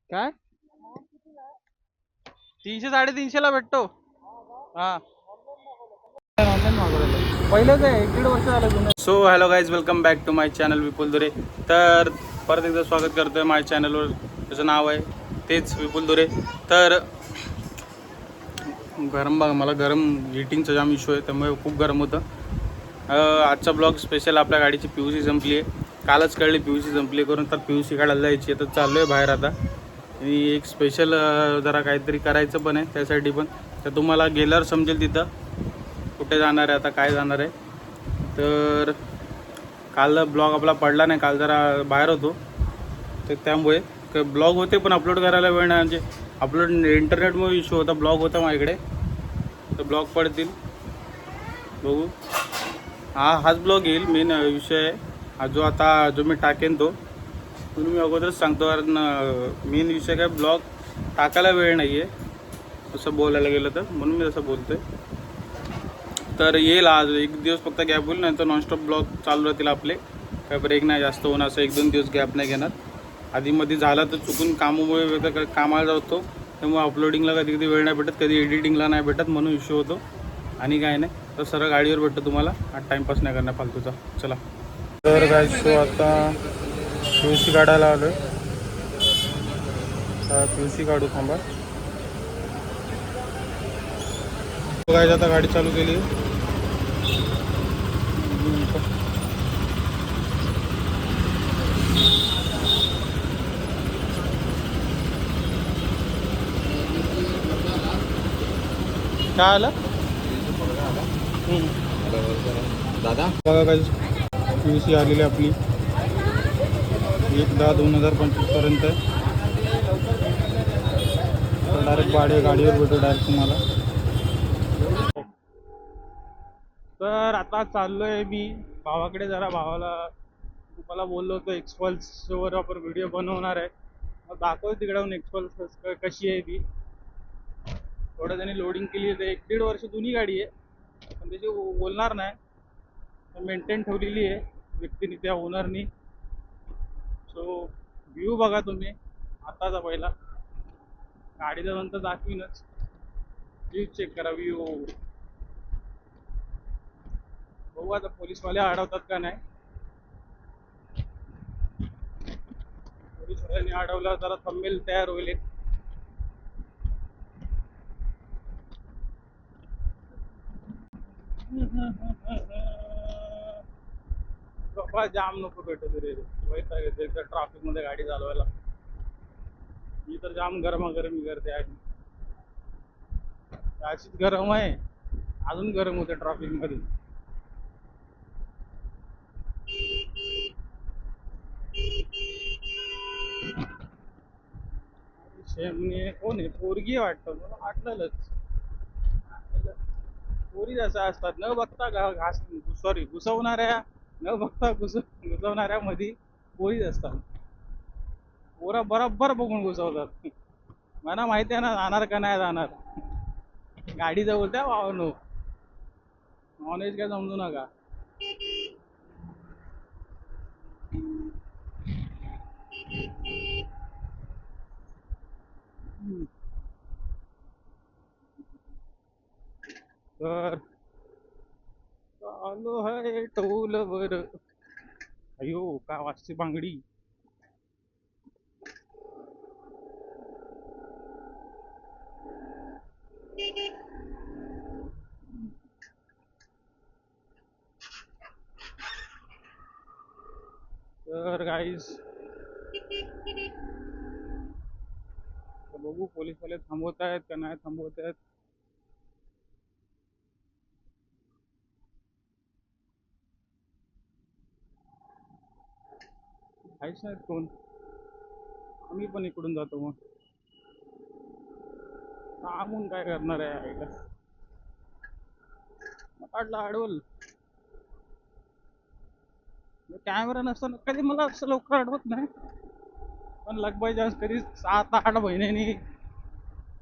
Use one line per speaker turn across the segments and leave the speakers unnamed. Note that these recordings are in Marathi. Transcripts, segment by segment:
काय 300-350 ला भेटतो. हा ऑनलाईन मागवलेलं पहिलेच आहे, 1-1.5 वर्ष झालं जुनं. So hello guys, welcome back to my channel Vipul Dure. तर परत एकदा स्वागत करतो आहे माझ्या चॅनलवर. त्याचं नाव आहे तेच विपुल दुरे. तर गरम बघा, मला गरम हिटिंगचा जाम इश्यू आहे, त्यामुळे खूप गरम होतं. आजचा ब्लॉग स्पेशल आपल्या गाडीची PUC संपली आहे. कालच कळली PUC संपली करून, तर PUC काढायला जायची आहे. तर चाललो आहे बाहेर आता. आणि एक स्पेशल जरा काहीतरी करायचं पण आहे त्यासाठी पण. तर तुम्हाला गेल्यावर समजेल तिथं कुठे जाणार आहे, आता काय जाणार आहे. तर काल ब्लॉग आपला पडला नाही, काल जरा बाहेर होतो, तर त्यामुळे ब्लॉग होते पण अपलोड करायला वेळ नाही. म्हणजे अपलोड इंटरनेटमुळे इश्यू होता, ब्लॉग होता माझ्याकडे, तर ब्लॉग पडतील बघू. हाच ब्लॉग येईल. मेन विषय आहे हा जो मी टाकेन तो म्हणून मी अगोदरच सांगतो, कारण मेन विषय काय, ब्लॉग टाकायला वेळ नाही आहे असं बोलायला गेलं तर, म्हणून मी तसं बोलतो आहे. तर येईल आज एक दिवस फक्त गॅप होईल, नाही तर नॉनस्टॉप ब्लॉग चालू राहतील आपले. काय ब्रेक नाही जास्त होणार, असं 1-2 दिवस गॅप नाही घेणार. आधीमध्ये झाला तर चुकून कामामुळे कामाला जातो, त्यामुळे अपलोडिंगला कधी कधी वेळ नाही भेटत, कधी एडिटिंगला नाही भेटत, म्हणून इश्यू होतो. आणि काय नाही, तर सरळ गाडीवर भेटतो तुम्हाला. आज टाईमपास नाही करणार फालतूचा. चला. तर काय शो आता PUC काढायला आलो आहे. PUC काढू, थांबा. काय आता गाडी चालू केली. काय आलं दादा बघा, काय PUC आलेली आपली 1/10/2025 पर्यंत. डायरेक्ट गाडीवर भेटू डायरेक्ट तुम्हाला. तर आता चाललोय मी भावाकडे, जरा भावाला तुम्हाला बोललो होतो एक्सपल्सवर आपण व्हिडिओ बनवणार आहे. मग दाखवतो तिकडून एक्सपल्स कशी आहे ती. थोड्या जणी लोडिंग केली आहे, 1-1.5 वर्ष जुनी गाडी आहे, पण त्याची बोलणार नाही, मेंटेन ठेवलेली आहे व्यक्तीने, त्या ओनरनी. सो व्ह्यू बघा तुम्ही आताचा पहिला, गाडीचा नंतर दाखवीनच. व्ह्यू चेक करा, व्ह्यू. बघू आता पोलीसवाले अडवतात का नाही. पोलीसवाल्यांनी अडवलं जरा थंबनेल तयार होईल एक. बाबा जाम नको भेटत रे, वैताग येतो एकदा ट्रॅफिक मध्ये गाडी चालवायला. मी तर जाम गरमागरमी करते आहे, अशीच गरम आहे, अजून गरम होते ट्रॅफिक मध्ये. शेमने कोण आहे, पोरगी वाटतं, मला वाटलेलंच. पोरी जसं असतात, न बघता घास सॉरी घुसवणाऱ्या, न बघता घुसवणाऱ्या मध्ये पोरीच असतात. पोरा बरोबर बघून घुसवतात. मला माहिती आहे ना जाणार का नाही जाणार. गाडी जवळ त्या वावनो, नॉनव्हेज काय समजू नका. तर चालू आहे टोलवर. अयो का वाजते बांगडी. तर गाईज बघू पोलीसवाले थांबवत आहेत का नाही थांबवत आहेत. काहीच नाहीत कोण, आम्ही पण इकडून जातो. मग थांबून काय करणार आहे आईला. काढला अडवल. कॅमेरा नसताना कधी मला असं लवकर अडवत नाही, पण लगबाई कधी 7-8 महिन्यांनी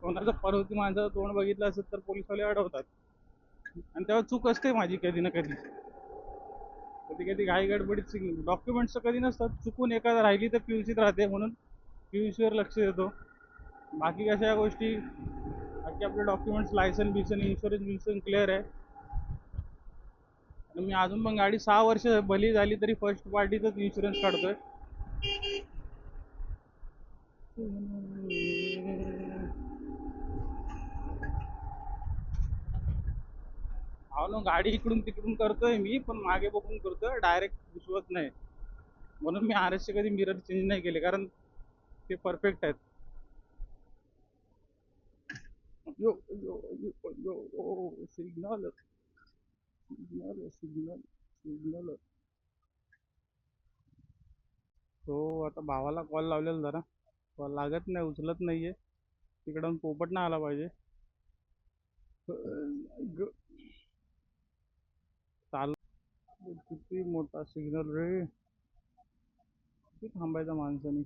कोणाचं परवती माणसाचं तोंड बघितलं असेल तर पोलीसवाले अडवतात. आणि तेव्हा चूक असते माझी कधी ना कधी. कधी कधी घाई गडबडीत डॉक्युमेंट्स कधी नसतात, चुकून एखादा राहिली तर पीयूसीत राहते, म्हणून पीयूसीवर लक्ष देतो. बाकी कशा या गोष्टी, बाकी आपले डॉक्युमेंट्स लायसन बिसन इन्शुरन्स बिन्शुरन्स क्लिअर आहे. आणि मी अजून पण गाडी 6 वर्ष भली झाली तरी फर्स्ट पार्टीचाच इन्शुरन्स काढतोय. हा ना, गाडी इकडून तिकडून करतोय मी, पण मागे बघून करतोय, डायरेक्ट घुसवत नाही. म्हणून मी RS चे कधी मिरर चेंज नाही केले, कारण ते परफेक्ट आहेत. यो यो यो यो सिग्नल सिग्नल सिग्नल सिग्नल. हो, आता भावाला कॉल लावलेला जरा, कॉल लागत नाही, उचलत नाहीये. तिकडून पोपट नाही आला पाहिजे. चाल, किती मोठा सिग्नल रे, किती थांबायचा माणसाने.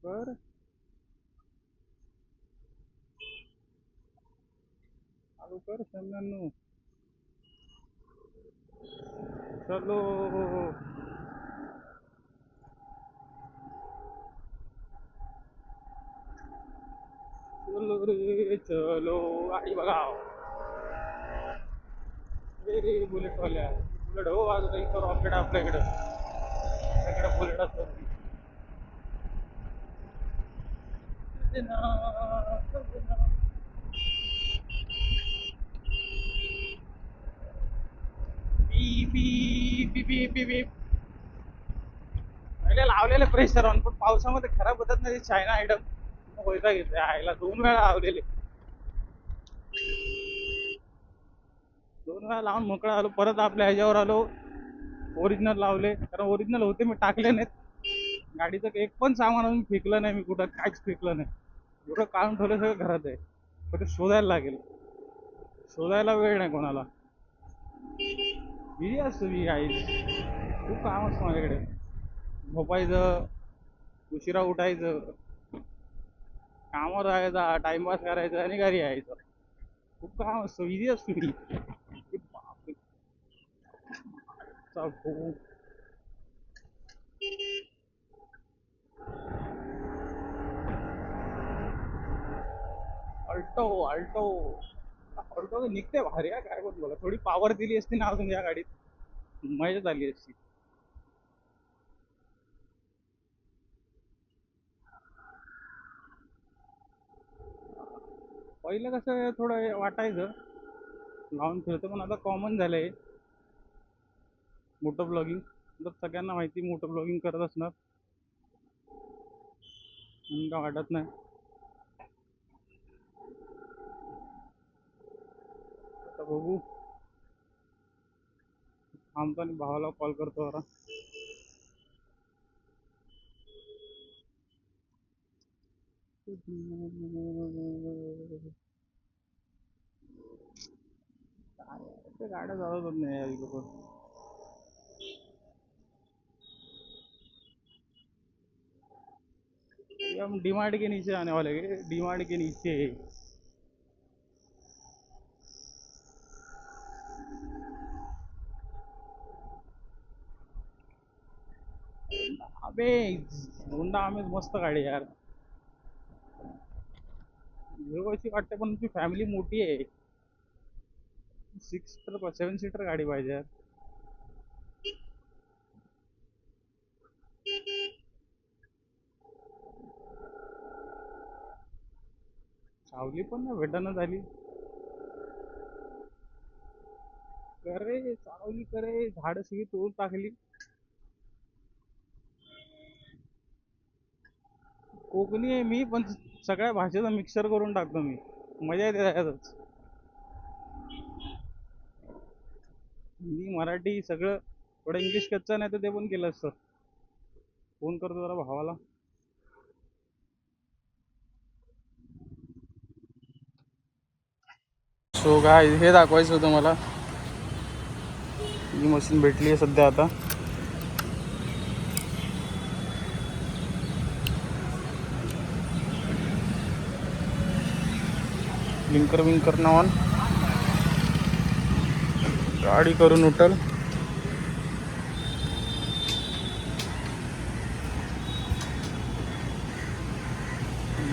कर चालू कर शम्यानो. चलो चलो रे चलो, गाडी बघा रे, बुलेट वाल्या. बुलेट हो, आज इथं रॉकेट आपल्याकडं, आपल्याकडे बुलेट असतो. पहिले लावलेले प्रेशर ऑन, पण पावसामध्ये खराब होतात नाही चायना आयटम. वैता घेतोय आईला, 2 वेळा लावलेले, 2 वेळा लावून मोकळा आलो. परत आपल्या ह्याच्यावर आलो, ओरिजिनल लावले, कारण ओरिजिनल होते, मी टाकले नाहीत. गाडीचं एक पण सामान अजून फेकलं नाही मी कुठं, काहीच फेकलं नाही. एवढं काढून ठेवलं सगळं घरात आहे, पण ते शोधायला लागेल. शोधायला वेळ नाही कोणाला. बिझी असतो मी आई, खूप काम असतं माझ्याकडे. झोपायचं, उशिरा उठायचं, कामावर जायचं, टाइमपास करायचं आणि घरी यायचं. खूप काम असतं, बिझी असतो मी. अल्टो अल्टो अल्टो निघते भारी, काय बोल बोला. थोडी पॉवर दिली असती ना अजून या गाडीत, मजा झाली असती. पहिलं कसं थोडं वाटायचं लावून फिरतो, पण आता कॉमन झालंय मोटो ब्लॉगिंग. तर सगळ्यांना माहिती मोटो ब्लॉगिंग करत असणार, म्हणून काय वाटत नाही. आता बघू, थांबतो आणि भावाला कॉल करतो जरा. ते गाड्या चालवत नाही यार लोक. हम डीमार्ट के नीचे आने वाले, डीमार्ट के नीचे. अबे होंडा आम्हीच मस्त गाडी यार, अशी वाटते, पण तुमची फॅमिली मोठी आहे. 6 सीटर 7 सीटर गाडी पाहिजे यार. सावली पण ना भेटणं झाली. करे सावली करे, झाड सगळी तोडून टाकली. कोकणी आहे मी, पण सगळ्या भाषेचा मिक्सर करून टाकतो मी, मजा येते त्याच्यातच. हिंदी मराठी सगळं, थोडं इंग्लिश कच्चा नाही तर ते पण केलं असतं. फोन करतो जरा भावाला. सो काय हे दाखवायचं होतं मला, ही मशीन भेटली आहे सध्या आता. ब्लिंकर विंकर ना ऑन, गाडी करून उठल.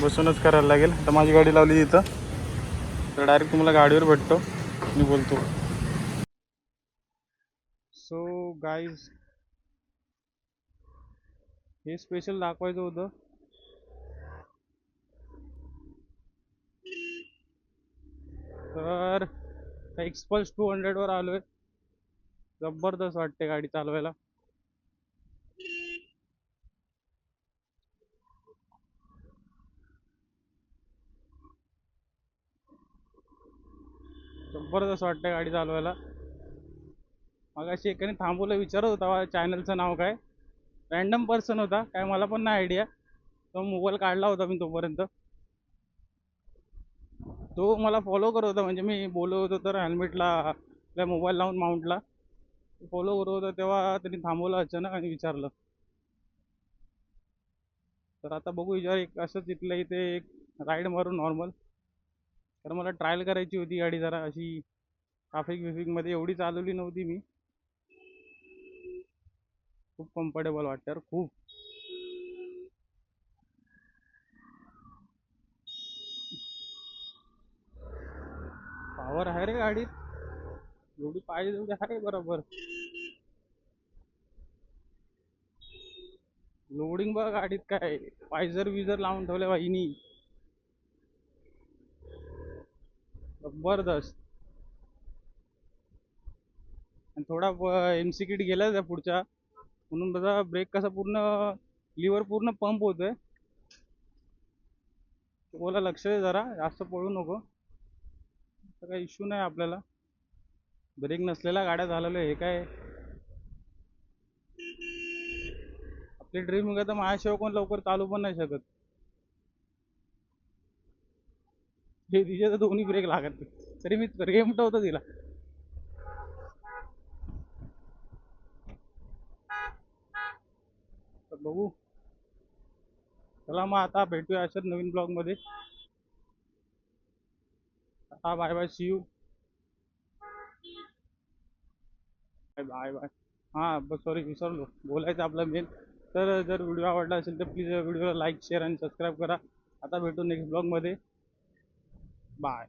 बसूनच करायला लागेल. आता माझी गाडी लावली तिथं, तर डायरेक्ट तुम्हाला गाडीवर भेटतो मी बोलतो. सो गाईज, हे स्पेशल दाखवायचं होतं. तर एक्सपल्स 200 वर आलोय. जबरदस्त वाटते गाडी चालवायला. जबरदस्त वाटते गाडी चालवायला. मगाशी एकाने थांबवलं, विचारत होता चॅनलचं नाव काय. रॅन्डम पर्सन होता, काय मला पण नाही आयडिया. तो मोबाईल काढला होता मी तोपर्यंत. तो मला फॉलो करत होता, म्हणजे मी बोलत होतो तर हेल्मेटला आपल्या मोबाईल लावून माउंटला फॉलो करत होता, तेव्हा त्यांनी थांबवलं अचानक आणि विचारलं. तर आता बघू, विचार एक असंच इथल्या इथे एक राईड मारू नॉर्मल. तर मला ट्रायल करायची होती गाडी जरा अशी. ट्रॅफिक बिफिकमध्ये एवढी चालवली नव्हती मी. खूप कम्फर्टेबल वाटतं यार, खूप. पॉवर आहे रे गाडीत, एवढी पाहिजे तेवढी आहे बरोबर. लोडिंग बघ गाडीत, काय पायझर विजर लावून ठेवले वाहिनी, जबरदस्त. आणि थोडा MC किट गेला त्या पुढच्या, म्हणून त्याचा ब्रेक कसा पूर्ण लिव्हर पूर्ण पंप होतोय. बोला लक्ष दे जरा, जास्त पळू नको. तर काही इश्यू नाही आपल्याला. ब्रेक नसलेल्या गाड्या झालेल्या, हे काय आपली ड्रीम का तर माझ्याशिवाय कोण लवकर चालू पण नाही शकत. हे तिचे तर दोन्ही ब्रेक लागत नाही, तरी मी रेमटवतो तिला. तर बघू, चला मग आता भेटूया अशाच नवीन ब्लॉग मध्ये. आता bye bye, see you, bye bye. हां बस, सॉरी विसरलो बोलायचं आपलं मेन. तर जर व्हिडिओ आवडला असेल तर प्लीज व्हिडिओला लाईक शेअर आणि सबस्क्राईब करा. आता भेटू नेक्स्ट ब्लॉगमध्ये. बाय.